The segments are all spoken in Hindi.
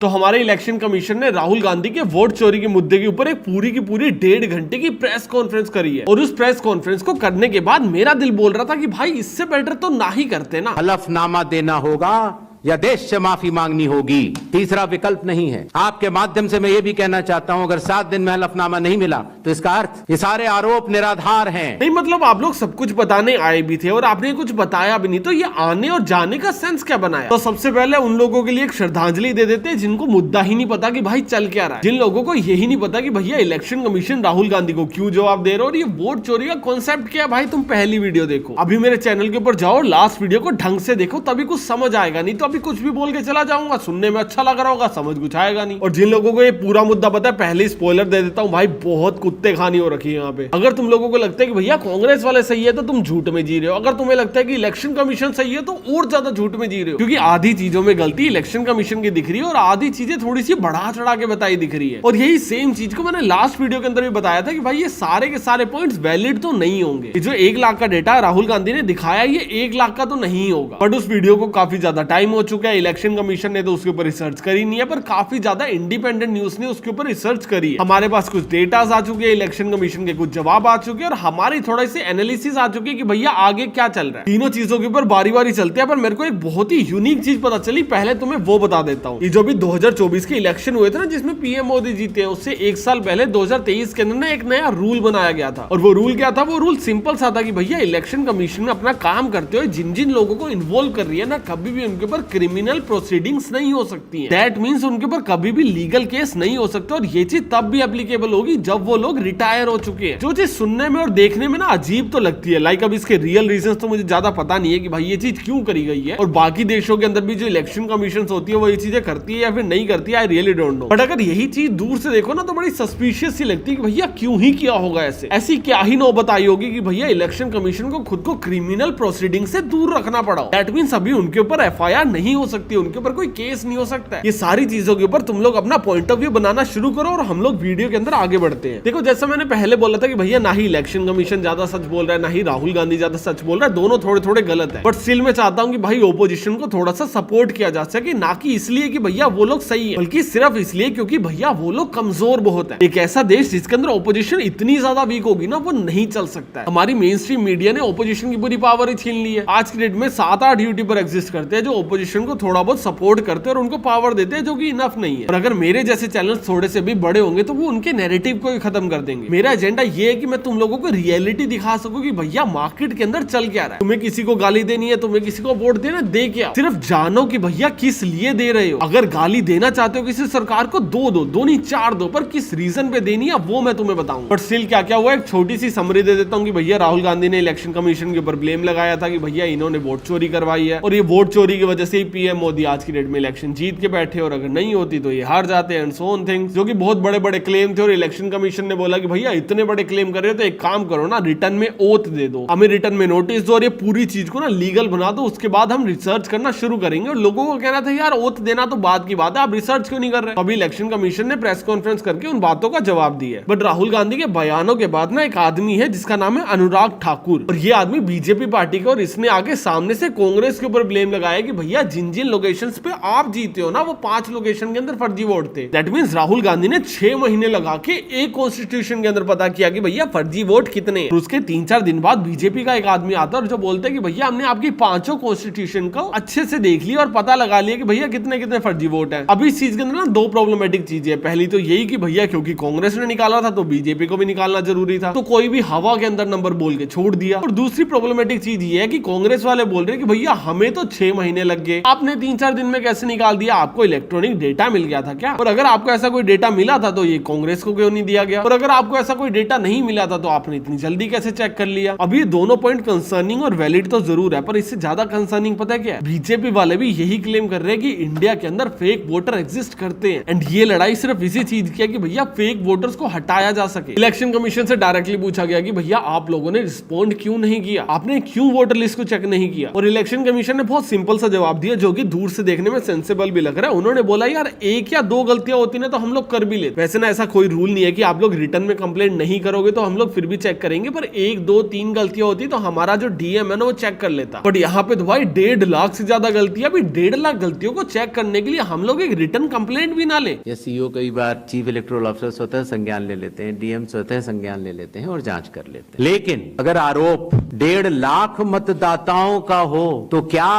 तो हमारे इलेक्शन कमीशन ने राहुल गांधी के वोट चोरी के मुद्दे के ऊपर एक पूरी की पूरी 1.5 घंटे की प्रेस कॉन्फ्रेंस करी है। और उस प्रेस कॉन्फ्रेंस को करने के बाद मेरा दिल बोल रहा था कि भाई इससे बेटर तो ना ही करते ना। हलफनामा देना होगा या देश से माफी मांगनी होगी, तीसरा विकल्प नहीं है। आपके माध्यम से मैं ये भी कहना चाहता हूं, अगर 7 दिन में हलफनामा नहीं मिला तो इसका अर्थ ये सारे आरोप निराधार हैं। नहीं मतलब आप लोग सब कुछ बताने आए भी थे और आपने कुछ बताया भी नहीं, तो ये आने और जाने का सेंस क्या बनाया? तो सबसे पहले उन लोगों के लिए एक श्रद्धांजलि दे देते हैं जिनको मुद्दा ही नहीं पता कि भाई चल क्या रहा है, जिन लोगों को यही नहीं पता कि भैया इलेक्शन कमीशन राहुल गांधी को क्यों जवाब दे रहा है और ये वोट चोरी का कॉन्सेप्ट क्या है। भाई तुम पहली वीडियो देखो, अभी मेरे चैनल के ऊपर जाओ, लास्ट वीडियो को ढंग से देखो, तभी कुछ समझ आएगा। नहीं तो अभी कुछ भी बोल के चला जाऊंगा, सुनने में अच्छा लग रहा होगा, समझ कुछ आएगा नहीं। और जिन लोगों को ये पूरा मुद्दा पता है, पहले स्पॉइलर दे देता हूँ भाई, बहुत कुत्ते खानी हो रखी है यहाँ पे। अगर तुम लोगों को लगता है कि भैया कांग्रेस वाले सही है तो तुम झूठ में जी रहे हो, अगर तुम्हें लगता है कि इलेक्शन कमीशन सही है तो और ज्यादा झूठ में जी रहे हो, क्योंकि आधी चीजों में गलती इलेक्शन कमीशन की दिख रही है और आधी चीजें थोड़ी सी बढ़ा चढ़ा के बताई दिख रही है। और यही सेम चीज को मैंने लास्ट वीडियो के अंदर भी बताया था कि भाई ये सारे के सारे पॉइंट्स वैलिड तो नहीं होंगे। जो 1 लाख का डेटा राहुल गांधी ने दिखाया ये 1 लाख का तो नहीं होगा। बट उस वीडियो को काफी ज्यादा टाइम हो चुका है, इलेक्शन कमीशन ने तो उसके ऊपर रिसर्च करी नहीं है, पर काफी ज्यादा इंडिपेंडेंट न्यूज ने उसके ऊपर रिसर्च करी है। हमारे पास कुछ डेटास आ चुके हैं, इलेक्शन कमीशन के कुछ जवाब आ चुके हैं और हमारी थोड़ी सी एनालिसिस आ चुकी है कि भैया आगे क्या चल रहा है। तीनों चीजों के ऊपर बारी बारी चलते हैं, पर मेरे को एक बहुत ही यूनिक चीज पता चली, पहले तुम्हें वो बता देता हूँ। ये जो भी 2024 के इलेक्शन हुए थे ना, जिसमें पीएम मोदी जीते, उससे 1 साल पहले 2023 के अंदर ना एक नया रूल बनाया गया था। और वो रूल क्या था? वो रूल सिंपल सा था कि भैया इलेक्शन कमीशन में अपना काम करते हुए जिन जिन लोगों को इन्वॉल्व कर रही है ना, कभी भी उनके ऊपर क्रिमिनल प्रोसीडिंग्स नहीं हो सकती है। दैट मींस उनके ऊपर कभी भी लीगल केस नहीं हो सकते। और ये चीज तब भी एप्लीकेबल होगी जब वो लोग रिटायर हो चुके हैं। जो चीज सुनने में और देखने में ना अजीब तो लगती है, लाइक अब इसके रियल रीजंस तो मुझे ज्यादा पता नहीं है कि भाई ये चीज क्यों करी गई है, और बाकी देशों के अंदर भी जो इलेक्शन कमीशन होती है वो ये चीजें करती है या फिर नहीं करती है, I really don't know. But अगर यही चीज दूर से देखो ना तो बड़ी सस्पिशियस सी लगती है कि भैया क्यों ही किया होगा ऐसे, ऐसी क्या ही नौबत आई होगी कि भैया इलेक्शन कमीशन को खुद को क्रिमिनल प्रोसीडिंग से दूर रखना पड़ा। दैट मींस अभी उनके ऊपर एफआईआर नहीं हो सकती, उनके ऊपर कोई केस नहीं हो सकता है। ये सारी चीजों के ऊपर तुम लोग अपना पॉइंट ऑफ व्यू बनाना शुरू करो और हम लोग वीडियो के अंदर आगे बढ़ते हैं। देखो जैसा मैंने पहले बोला था कि भैया ना ही इलेक्शन कमीशन ज्यादा सच बोल रहा है, ना ही राहुल गांधी ज्यादा सच बोल रहा है, दोनों थोड़े थोड़े गलत है। बट स्टिल मैं चाहता हूं कि भाई ओपोजिशन को थोड़ा सा सपोर्ट किया जा सके, ना कि इसलिए कि भैया वो लोग सही है, बल्कि सिर्फ इसलिए क्योंकि भैया वो लोग कमजोर बहुत है। एक ऐसा देश जिसके अंदर ओपोजिशन इतनी ज्यादा वीक होगी ना, वो नहीं चल सकता है। हमारी मेन स्ट्रीम मीडिया ने ओपोजिशन की पूरी पावर ही छीन ली है। आज की डेट में 7-8 यूट्यूबर एग्जिस्ट करते हैं जो ओपोजिशन को थोड़ा बहुत सपोर्ट करते हैं और उनको पावर देते हैं, जो कि इनफ नहीं है। और अगर मेरे जैसे चैनल थोड़े से भी बड़े होंगे तो वो उनके नैरेटिव को ही खत्म कर देंगे। मेरा एजेंडा ये है कि मैं तुम लोगों को रियलिटी दिखा सकूं कि भैया मार्केट के अंदर चल क्या रहा है। तुम्हें किसी को गाली देनी है, तुम्हें किसी को वोट देना, दे क्या, सिर्फ जानो कि भैया किस लिए दे रहे हो। अगर गाली देना चाहते हो किसी सरकार को, दो नहीं 4 दो, पर किस रीजन पे देनी है वो मैं तुम्हें बताऊंगा। बट स्टिल क्या क्या हुआ, एक छोटी सी समरी दे देता हूँ कि भैया राहुल गांधी ने इलेक्शन कमीशन के ऊपर ब्लेम लगाया था कि भैया इन्होंने वोट चोरी करवाई है, और ये वोट चोरी की वजह से ही पीएम मोदी आज की डेट में इलेक्शन जीत के बैठे, और अगर नहीं होती तो ये हार जाते एंड सो ऑन थिंग्स, जो कि बहुत बड़े बड़े क्लेम थे। और इलेक्शन कमीशन ने बोला कि भैया इतने बड़े क्लेम कर रहे हो तो एक काम करो ना, रिटर्न में ओथ दे दो, हमें रिटर्न में नोटिस दो और ये पूरी चीज को ना लीगल बना दो, उसके बाद हम रिसर्च करना शुरू करेंगे। और लोगों को कहना था यार ओथ देना तो बाद की बात है, आप रिसर्च क्यों नहीं कर रहे? अभी इलेक्शन कमीशन ने प्रेस कॉन्फ्रेंस करके उन बातों का जवाब दिया है। बट राहुल गांधी के बयानों के बाद ना एक आदमी है जिसका नाम है अनुराग ठाकुर, और ये आदमी बीजेपी पार्टी का, और इसने आगे सामने से कांग्रेस के ऊपर ब्लेम लगाया कि भैया जिन जिन लोकेशन पे आप जीते हो ना, वो 5 लोकेशन के अंदर फर्जी वोट थे। दैट मींस राहुल गांधी ने 6 महीने लगा के एक कॉन्स्टिट्यूशन के अंदर पता किया कि भैया फर्जी वोट कितने हैं। उसके 3-4 दिन बाद बीजेपी का एक आदमी आता है और जो बोलता है कि भैया हमने आपकी 5 कॉन्स्टिट्यूशन को अच्छे से देख लिया और पता लगा लिया कि भैया कितने कितने फर्जी वोट हैं। अभी इस चीज के अंदर ना 2 प्रॉब्लमेटिक चीजें है। पहली तो यही कि भैया क्योंकि कांग्रेस ने निकाला था तो बीजेपी को भी निकालना जरूरी था, तो कोई भी हवा के अंदर नंबर बोल के छोड़ दिया। और दूसरी प्रॉब्लमेटिक चीज ये है कि कांग्रेस वाले बोल रहे हैं कि भैया हमें तो 6 महीने लग गए, आपने 3-4 दिन में कैसे निकाल दिया, आपको इलेक्ट्रॉनिक डेटा मिल गया था क्या? और अगर आपको ऐसा कोई डेटा मिला था तो ये कांग्रेस को क्यों नहीं दिया गया? और अगर आपको ऐसा कोई डेटा नहीं मिला था तो आपने इतनी जल्दी कैसे चेक कर लिया? अब ये दोनों पॉइंट कंसर्निंग और वैलिड तो जरूर है, पर इससे ज्यादा कंसर्निंग पता है क्या है? बीजेपी वाले भी यही क्लेम कर रहे हैं कि इंडिया के अंदर फेक वोटर एग्जिस्ट करते हैं, एंड ये लड़ाई सिर्फ इसी चीज की है कि भैया फेक वोटर्स को हटाया जा सके। इलेक्शन कमीशन से डायरेक्टली पूछा गया कि भैया आप लोगों ने रिस्पॉन्ड क्यों नहीं किया, आपने क्यों वोटर लिस्ट को चेक नहीं किया? और इलेक्शन कमीशन ने बहुत सिंपल सा जवाब दिया जो कि दूर से देखने में सेंसेबल भी लग रहा है। उन्होंने बोला यार 1 या 2 गलतियां होती ना तो हम लोग कर भी लेते। वैसे ना ऐसा कोई रूल नहीं है कि आप लोग रिटर्न में कंप्लेंट नहीं करोगे तो हम लोग फिर भी चेक करेंगे, पर 1, 2, 3 गलतियां होती तो हमारा जो डीएम है ना वो चेक कर लेता। बट यहाँ पे तो भाई 1.5 लाख से ज्यादा गलतियां, भी 1.5 लाख गलतियों को चेक करने के लिए हम लोग एक रिटर्न कंप्लेंट भी ना ले। सीईओ कई बार चीफ इलेक्टोरल ऑफिसर स्वतः संज्ञान ले लेते हैं, डीएम स्वतः संज्ञान ले लेते हैं और जांच कर लेते हैं। लेकिन अगर आरोप 1.5 लाख मतदाताओं का हो तो क्या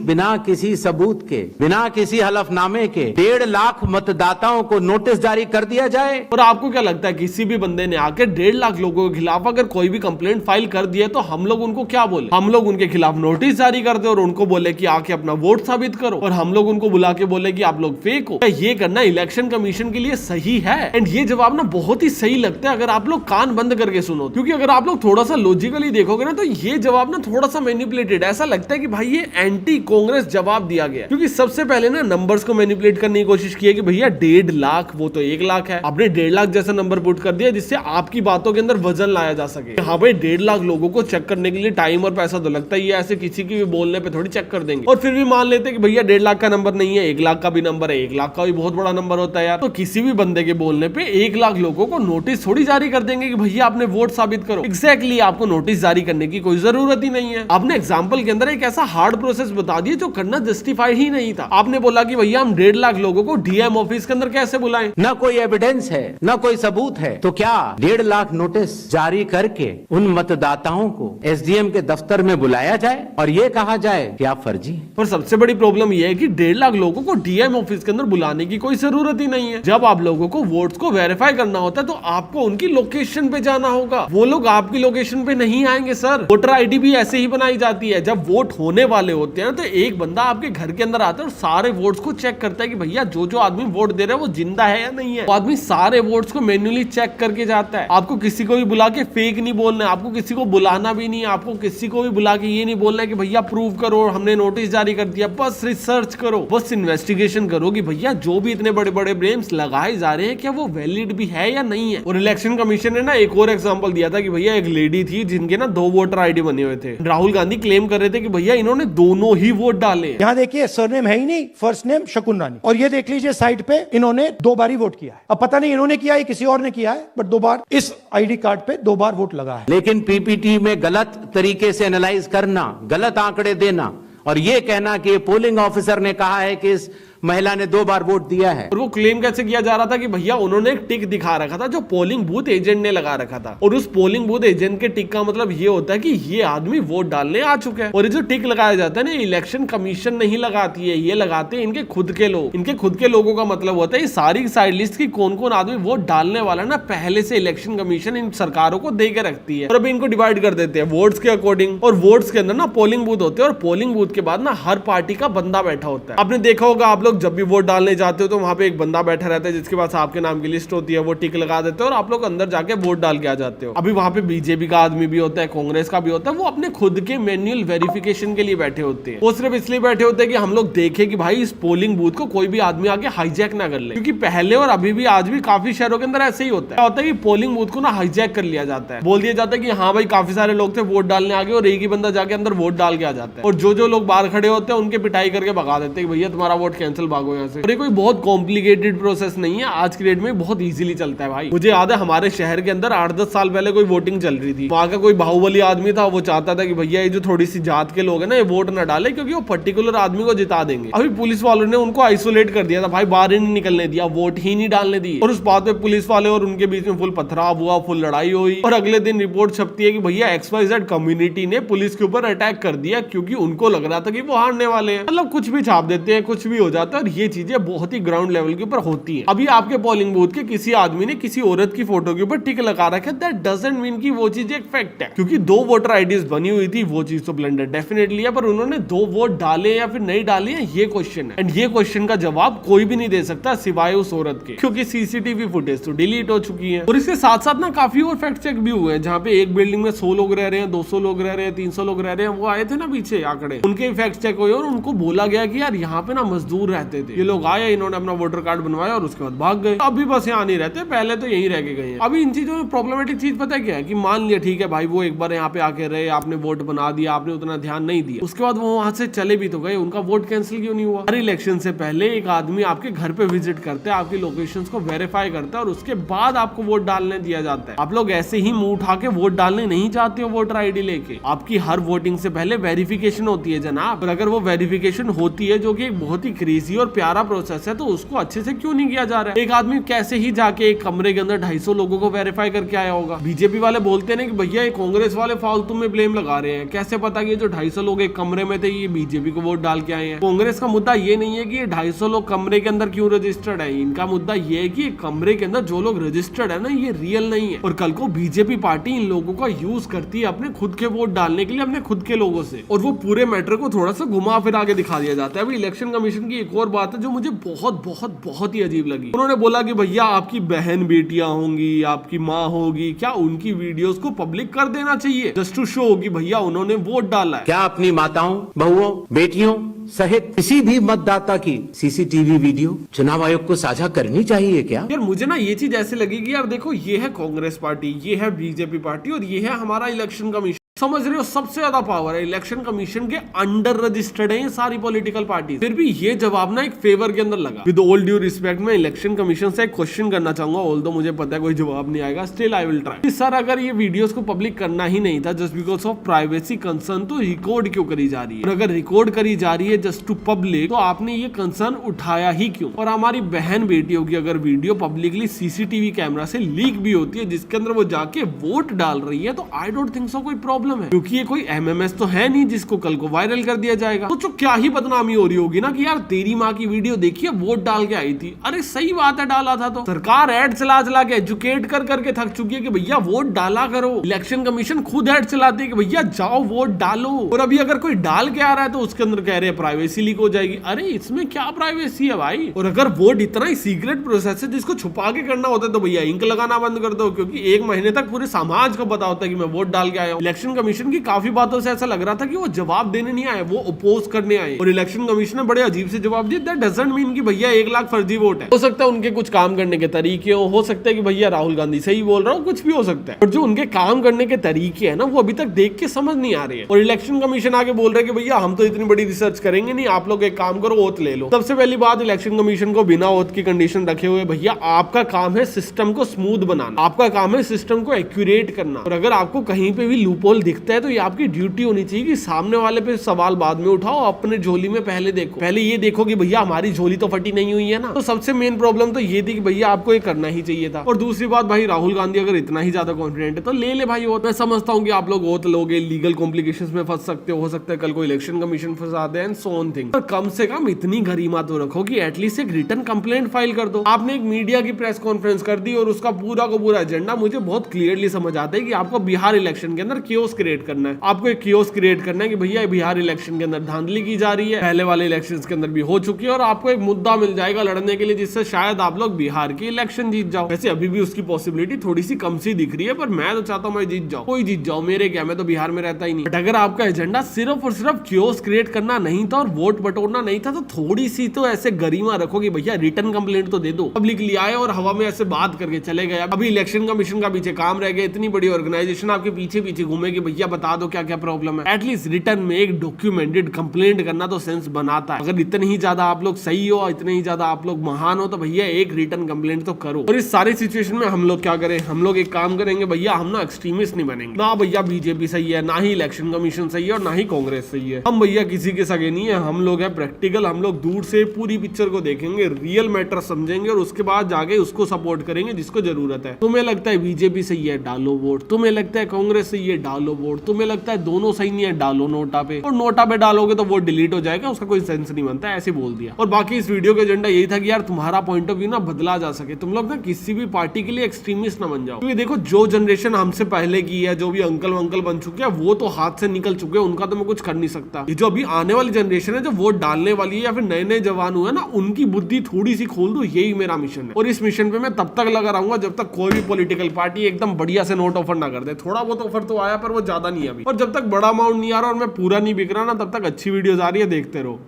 बिना किसी सबूत के, बिना किसी हलफनामे के 1.5 लाख मतदाताओं को नोटिस जारी कर दिया जाए? और आपको क्या लगता है किसी भी बंदे ने आके 1.5 लाख लोगों के खिलाफ अगर कोई भी कंप्लेंट फाइल कर दिया तो हम लोग उनको क्या बोले? हम लोग उनके खिलाफ नोटिस जारी कर दे और उनको बोले कि आके अपना वोट साबित करो, और हम लोग उनको बुला के बोले कि आप लोग फेक हो। ये करना इलेक्शन कमीशन के लिए सही है? एंड ये जवाब ना बहुत ही सही लगता है अगर आप लोग कान बंद करके सुनो, क्योंकि अगर आप लोग थोड़ा सा लॉजिकली देखोगे ना तो ये जवाब ना थोड़ा सा मैनिपुलेटेड, ऐसा लगता है कि भाई ये एंटी कांग्रेस जवाब दिया गया। क्योंकि सबसे पहले ना नंबर्स को मैनिपुलेट करने की कोशिश की है कि भैया 1.5 लाख वो तो 1 लाख है, आपने 1.5 लाख जैसा नंबर पुट कर दिया जिससे आपकी बातों के अंदर वजन लाया जा सके। हाँ भाई 1.5 लाख लोगों को चेक करने के लिए टाइम और पैसा तो लगता ही है, ऐसे किसी की भी बोलने पे थोड़ी चेक कर देंगे। और फिर भी मान लेते कि भैया 1.5 लाख का नंबर नहीं है, 1 लाख का भी नंबर है, 1 लाख का भी बहुत बड़ा नंबर होता है यार। तो किसी भी बंदे के बोलने पे 1 लाख लोगों को नोटिस थोड़ी जारी कर देंगे कि भैया आपने वोट साबित करो। एग्जैक्टली आपको नोटिस जारी करने की कोई जरूरत ही नहीं है। आपने एग्जाम्पल के अंदर एक ऐसा हार्ड प्रोसेस बता दिया जो करना जस्टिफाइड ही नहीं था। आपने बोला कि भैया हम 1.5 लाख लोगों को डीएम ऑफिस के अंदर कैसे बुलाएं? न कोई एविडेंस है, न कोई सबूत है, तो क्या 1.5 लाख नोटिस जारी करके उन मतदाताओं को एसडीएम के दफ्तर में बुलाया जाए और ये कहा जाए कि आप फर्जी हैं? और सबसे बड़ी प्रॉब्लम यह है कि 1.5 लाख लोगों को डीएम ऑफिस के अंदर बुलाने की कोई जरूरत ही नहीं है। जब आप लोगों को वोट्स को वेरीफाई करना होता है तो आपको उनकी लोकेशन पे जाना होगा, वो लोग आपकी लोकेशन पे नहीं आएंगे सर। वोटर आईडी भी ऐसे ही बनाई जाती है, जब वोट होने वाले होते हैं तो एक बंदा आपके घर के अंदर आता है और सारे वोट्स को चेक करता है कि भैया जो आदमी वोट दे रहा है वो जिंदा है या नहीं है। वो आदमी सारे वोट्स को मैन्युअली चेक करके जाता है। आपको किसी को भी बुला के फेक नहीं बोलना है, आपको किसी को बुलाना भी नहीं है, आपको किसी को भी बुला के ये नहीं बोलना है कि भैया प्रूव करो हमने नोटिस जारी कर दिया। बस रिसर्च करो, बस इन्वेस्टिगेशन करो कि भैया जो भी इतने बड़े बड़े ब्लेम्स लगाए जा रहे हैं क्या वो वैलिड भी है या नहीं है। और इलेक्शन कमीशन ने ना एक और एग्जांपल दिया था कि भैया एक लेडी थी जिनके ना 2 वोटर आईडी बने हुए थे। राहुल गांधी क्लेम कर रहे थे कि भैया इन्होंने दोनों ही वोट डाले। यहाँ देखिए सरनेम है ही नहीं, फर्स्ट नेम शकुन रानी, और ये देख लीजिए साइड पे इन्होंने 2 बार ही वोट किया है। अब पता नहीं इन्होंने किया है किसी और ने किया है, बट 2 बार इस आईडी कार्ड पे 2 बार वोट लगा है। लेकिन पीपीटी में गलत तरीके से एनालाइज करना, गलत आंकड़े देना और ये कहना कि पोलिंग ऑफिसर ने कहा है कि इस महिला ने 2 बार वोट दिया है। और वो क्लेम कैसे किया जा रहा था कि भैया उन्होंने एक टिक दिखा रखा था जो पोलिंग बूथ एजेंट ने लगा रखा था, और उस पोलिंग बूथ एजेंट के टिक का मतलब ये होता है कि ये आदमी वोट डालने आ चुका है। और ये जो टिक लगाया जाता है ना, इलेक्शन कमीशन नहीं लगाती है, ये लगाते हैं इनके खुद के लोग। इनके खुद के लोगों का मतलब होता है सारी साइड लिस्ट की कौन कौन आदमी वोट डालने वाला ना पहले से इलेक्शन कमीशन इन सरकारों को दे के रखती है। और अभी इनको डिवाइड कर देते हैं वोट्स के अकॉर्डिंग, और वोट्स के अंदर ना पोलिंग बूथ होते हैं, और पोलिंग बूथ के बाद ना हर पार्टी का बंदा बैठा होता है। आपने देखा होगा आप लोग जब भी वोट डालने जाते हो तो वहां पे एक बंदा बैठा रहता है जिसके पास आपके नाम की लिस्ट होती है, वो टिक लगा देते हो और आप लोग अंदर जाके वोट डाल के आ जाते हो। अभी वहां पे बीजेपी का आदमी भी होता है, कांग्रेस का भी होता है, वो अपने खुद के मैन्युअल वेरिफिकेशन के लिए बैठे होते हैं। वो सिर्फ इसलिए बैठे होते हैं कि हम लोग देखें कि भाई इस पोलिंग बूथ को कोई भी आदमी आके हाईजैक ना कर ले, क्योंकि पहले और अभी भी आज भी काफी शहरों के अंदर ऐसे ही होता है कि पोलिंग बूथ को ना हाईजैक कर लिया जाता है। बोल दिया जाता है कि हाँ भाई काफी सारे लोग थे वोट डालने आगे और एक ही बंदा जाके अंदर वोट डाल के आ जाता है, और जो लोग बाहर खड़े होते हैं उनके पिटाई करके भगा देते हैं कि भैया तुम्हारा वोट कैंसिल, भागो यहाँ से। और ये कोई बहुत कॉम्प्लिकेटेड प्रोसेस नहीं है, आज की डेट में बहुत इजीली चलता है भाई। मुझे याद है हमारे शहर के अंदर 8-10 साल पहले कोई वोटिंग चल रही थी, वहां का कोई बाहुबली आदमी था, वो चाहता था कि भैया ये जो थोड़ी सी जात के लोग हैं ना ये वोट ना डाले क्योंकि वो पर्टिकुलर आदमी को जिता देंगे। अभी पुलिस वालों ने उनको आइसोलेट कर दिया था भाई, बाहर ही नहीं निकलने दिया, वोट ही नहीं डालने दी, और उस बात पे पुलिस वाले और उनके बीच में फुल पथराव हुआ, फुल लड़ाई हुई, और अगले दिन रिपोर्ट छपती है कि भैया XYZ कम्युनिटी ने पुलिस के ऊपर अटैक कर दिया क्योंकि उनको लग रहा था कि वो हारने वाले हैं। मतलब कुछ भी छाप देते हैं, कुछ भी हो जाता है, और ये चीजें बहुत ही ग्राउंड लेवल के ऊपर होती है। अभी आपके पोलिंग बूथ के किसी आदमी ने किसी औरत की फोटो के ऊपर टिक लगा रखा है, दैट डजंट मीन कि वो चीज एक फैक्ट है, क्योंकि 2 वोटर आईडीज बनी हुई थी, वो चीज तो ब्लंडर डेफिनेटली है, पर उन्होंने 2 वोट डाले या फिर नहीं डाले हैं ये क्वेश्चन है, एंड ये क्वेश्चन का जवाब कोई भी नहीं दे सकता सिवाय उस औरत के, क्योंकि सीसीटीवी फुटेज तो डिलीट हो चुकी है। और इसके साथ साथ ना काफी और फैक्ट चेक भी हुए हैं, जहाँ पे एक बिल्डिंग में 100 लोग रह रहे हैं, 200 लोग रह रहे हैं, 300 लोग रह रहे हैं, वो आए थे ना पीछे आंकड़े, उनके फैक्ट चेक हुए और उनको बोला गया कि यार यहाँ पे ना मजदूर रहते थे। ये लोग आए, इन्होंने अपना वोटर कार्ड बनवाया और उसके बाद भाग गए। अभी बस यहाँ नहीं रहते, पहले तो यहीं रह के गए हैं। अभी इन चीजों में प्रॉब्लमेटिक चीज पता है क्या है कि मान लिया ठीक है भाई, वो एक बार यहाँ पे आके रहे, आपने वोट बना दिया, आपने उतना ध्यान नहीं दिया, उसके बाद वो वहां से चले भी तो गए, उनका वोट कैंसिल क्यों नहीं हुआ? हर इलेक्शन से पहले एक आदमी आपके घर पे विजिट करता है, आपकी लोकेशंस को वेरीफाई करता है और उसके बाद आपको वोट डालने दिया जाता है। आप लोग ऐसे ही मुंह उठा के वोट डालने नहीं चाहते हो वोटर आईडी लेके। आपकी हर वोटिंग से पहले वेरिफिकेशन होती है जनाब, और अगर वो वेरिफिकेशन होती है जो कि एक बहुत ही क्रेजी और प्यारा प्रोसेस है, तो उसको अच्छे से क्यों नहीं किया जा रहा है? एक आदमी कैसे ही जाके एक कमरे के अंदर 250 लोगों को वेरीफाई करके आया होगा? बीजेपी वाले बोलते हैं कि भैया ये कांग्रेस वाले फालतू में ब्लेम लगा रहे हैं। कैसे पता कि जो 250 लोग एक कमरे में थे ये बीजेपी को वोट डाल के आए हैं? कांग्रेस का मुद्दा ये नहीं है कि ये 250 लोग कमरे के अंदर क्यों रजिस्टर्ड है, इनका मुद्दा ये है कि कमरे के अंदर जो लोग रजिस्टर्ड है ना, ये रियल नहीं है। और कल को बीजेपी पार्टी इन लोगों का यूज करती है अपने खुद के वोट डालने के लिए, अपने खुद के लोगों से, और वो पूरे मैटर को थोड़ा सा घुमा फिर आगे दिखा दिया जाता है। अभी इलेक्शन कमीशन की एक और बात है जो मुझे बहुत बहुत बहुत ही अजीब लगी। उन्होंने बोला कि भैया आपकी बहन बेटियां होंगी, आपकी माँ होगी, क्या उनकी वीडियोस को पब्लिक कर देना चाहिए जस्ट टू शो कि भैया उन्होंने वोट डाला है? क्या अपनी माताओं, बहुओं, बेटियों सहित किसी भी मतदाता की सीसीटीवी वीडियो चुनाव आयोग को साझा करनी चाहिए क्या? यार मुझे ना ये चीज ऐसे लगी कि यार देखो, ये है कांग्रेस पार्टी, ये है बीजेपी पार्टी और ये है हमारा इलेक्शन कमीशन। समझ रहे हो, सबसे ज्यादा पावर है इलेक्शन कमीशन के अंडर रजिस्टर्ड है ये सारी पॉलिटिकल पार्टी। फिर भी ये जवाब ना एक फेवर के अंदर लगा। विद ऑल ड्यू रिस्पेक्ट, मैं इलेक्शन कमीशन से एक क्वेश्चन करना चाहूंगा, ऑल्दो मुझे पता है कोई जवाब नहीं आएगा, still I will try. Sir अगर ये वीडियोस को पब्लिक करना ही नहीं था just because of privacy concern, तो रिकॉर्ड क्यों करी जा रही है? और अगर रिकॉर्ड करी जा रही है जस्ट टू पब्लिक, तो आपने ये कंसर्न उठाया ही क्यों? और हमारी बहन बेटियों की अगर वीडियो पब्लिकली सीसीटीवी कैमरा से लीक भी होती है जिसके अंदर वो जाके वोट डाल रही है, तो आई डोंट थिंक सो कोई प्रॉब्लम है, क्योंकि ये कोई एमएमएस तो है नहीं जिसको कल को वायरल कर दिया जाएगा। तो क्या ही बदनामी हो रही होगी ना कि यार तेरी माँ की वीडियो देखिए वोट डाल के आई थी। अरे सही बात है, डाला था। तो सरकार एड चला चला के एजुकेट कर करके थक चुकी है कि भैया वोट डाला करो। इलेक्शन कमीशन खुद एड चलाती है कि भैया जाओ वोट डालो, और अभी अगर कोई डाल के आ रहा है तो उसके अंदर कह रहे हैं प्राइवेसी लीक हो जाएगी। अरे इसमें क्या प्राइवेसी है भाई? और अगर वोट इतना ही सीक्रेट प्रोसेस है जिसको छुपा के करना होता है तो भैया इंक लगाना बंद कर दो, क्योंकि एक महीने तक पूरे समाज को पता होता है कि मैं वोट डाल के आया हूँ। इलेक्शन कमीशन की काफी बातों से ऐसा लग रहा था कि वो जवाब देने नहीं आए, वो अपोज करने आए, और इलेक्शन कमीशन ने बड़े अजीब से जवाब दिए। दैट डजंट मीन कि भैया 1 लाख फर्जी वोट है। हो सकता है उनके कुछ काम करने के तरीके हो सकता है कि भैया राहुल गांधी सही बोल रहा हो, कुछ भी हो सकता है, और जो उनके काम करने के तरीके है ना वो अभी तक देख के समझ नहीं आ रही है। और इलेक्शन कमीशन आगे बोल रहे कि भैया हम तो इतनी बड़ी रिसर्च करेंगे नहीं, आप लोग एक काम करो ओथ ले लो। सबसे पहली बात, इलेक्शन कमीशन को बिना ओथ की कंडीशन रखे हुए, भैया आपका काम है सिस्टम को स्मूथ बनाना, आपका काम है सिस्टम को एक्यूरेट करना, और अगर आपको कहीं पे भी लूपहोल दिखता है तो ये आपकी ड्यूटी होनी चाहिए कि सामने वाले पे सवाल बाद में उठाओ, अपने झोली में पहले देखो, पहले ये देखो कि भैया हमारी झोली तो फटी नहीं हुई है ना। तो सबसे मेन प्रॉब्लम तो ये थी कि भैया आपको ये करना ही चाहिए था। और दूसरी बात, भाई राहुल गांधी अगर इतना ही ज्यादा कॉन्फिडेंट है तो ले ले भाई ओथ। मैं समझता हूँ कि आप लोग ओथ लोगे, लीगल कॉम्प्लिकेशंस में फंस सकते हो सकता है कल को इलेक्शन कमीशन फंसा दे एंड सो ऑन थिंग, पर कम से कम इतनी गरिमा तो रखो कि एटलीस्ट एक रिटर्न कंप्लेंट फाइल कर दो। आपने एक मीडिया की प्रेस कॉन्फ्रेंस कर दी और उसका पूरा का पूरा एजेंडा मुझे बहुत क्लियरली समझ आता है कि आपको बिहार इलेक्शन के अंदर कियोस क्रिएट करना है। आपको एक कियोस क्रिएट करना है कि भैया बिहार इलेक्शन के अंदर धांधली की जा रही है, पहले वाले इलेक्शंस के अंदर भी हो चुकी है, और आपको एक मुद्दा मिल जाएगा लड़ने के लिए जिससे शायद आप लोग बिहार की इलेक्शन जीत जाओ। वैसे अभी भी उसकी पॉसिबिलिटी थोड़ी सी कम सी दिख रही है, पर मैं तो चाहता हूँ मैं जीत जाऊँ। कोई जीत जाओ, मेरे क्या, मैं तो बिहार में रहता ही नहीं। बट अगर आपका एजेंडा सिर्फ और सिर्फ कियोस क्रिएट करना नहीं था और वोट बटोरना नहीं था, तो थोड़ी सी तो ऐसे गरिमा रखो कि भैया रिटर्न कंप्लेंट तो दे दो। पब्लिक ले आए और हवा में ऐसे बात करके चले गए। अभी इलेक्शन कमीशन का पीछे काम रह गया, इतनी बड़ी ऑर्गेनाइजेशन आपके पीछे पीछे घूमेगी, भैया बता दो क्या क्या प्रॉब्लम है। एटलीस्ट रिटर्न में एक डॉक्यूमेंटेड कंप्लेंट करना तो सेंस बनाता है। अगर इतने ही ज्यादा आप लोग सही हो, इतने ही ज्यादा आप लोग महान हो, तो भैया एक रिटर्न कंप्लेंट तो करो। और इस सारी सिचुएशन में हम लोग क्या करें? हम लोग एक काम करेंगे भैया, हम ना एक्सट्रीमिस्ट नहीं बनेंगे ना। भैया बीजेपी सही है, ना ही इलेक्शन कमीशन सही है, और ना ही कांग्रेस सही है। हम भैया किसी के सगे नहीं है, हम लोग है प्रैक्टिकल। हम लोग दूर से पूरी पिक्चर को देखेंगे, रियल मैटर समझेंगे, और उसके बाद जाके उसको सपोर्ट करेंगे जिसको जरूरत है। तुम्हें लगता है बीजेपी सही है, डालो वोट। तुम्हें लगता है कांग्रेस सही है, डालो वोट। तुम्हें लगता है दोनों सही नहीं है, डालो नोटा पे। और नोटा पे डालोगे तो वोट डिलीट हो जाएगा, उसका कोई सेंस नहीं बनता, ऐसे बोल दिया। और बाकी इस वीडियो का एजेंडा यही था कि यार तुम्हारा पॉइंट ऑफ व्यू ना बदला जा सके, तुम लोग ना किसी भी पार्टी के लिए एक्सट्रीमिस्ट ना बन जाओ। क्योंकि देखो जो जनरेशन हमसे पहले की है, जो भी अंकल वंकल बन चुके हैं, वो तो हाथ से निकल चुके हैं, उनका तो मैं कुछ कर नहीं सकता। ये जो अभी आने वाली जनरेशन है, जो वोट डालने वाली है या फिर नए नए जवान हुए ना, उनकी बुद्धि थोड़ी सी खोल दो, यही मेरा मिशन है। और इस मिशन पे मैं तब तक लगा रहूंगा जब तक कोई भी पॉलिटिकल पार्टी एकदम बढ़िया से नोट ऑफर ना कर दे। थोड़ा बहुत ऑफर तो आया, पर वो ज्यादा नहीं है अभी, और जब तक बड़ा अमाउंट नहीं आ रहा और मैं पूरा नहीं बिक रहा ना, तब तक अच्छी वीडियोस आ रही है, देखते रहो।